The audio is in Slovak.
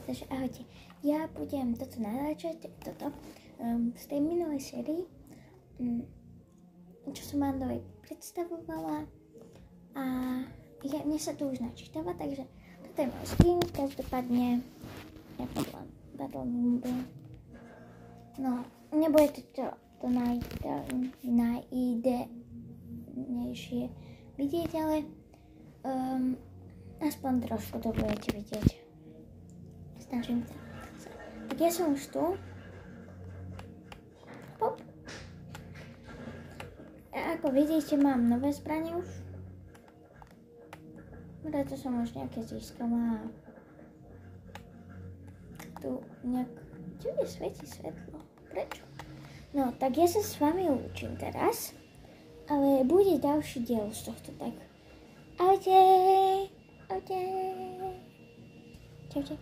Takže ahojte, ja budem toto natáčať, z tej minulej sérii, čo som Mandovi predstavovala a mne sa tu už načítava, takže toto je môj skin, každopádne nepadla Battle Mobile. No, nebude to najideálnejšie vidieť, ale aspoň trošku to budete vidieť. Snažím sa. Tak ja som už tu. Hop. A ako vidíte, mám nové zbranie už. Preto som už nejaké získala. Tu nejak... Kde svieti svetlo? Prečo? No, tak ja sa s vami učím teraz. Ale bude ďalší diel z tohto, tak... Ahojte! Ahojte! Čaute.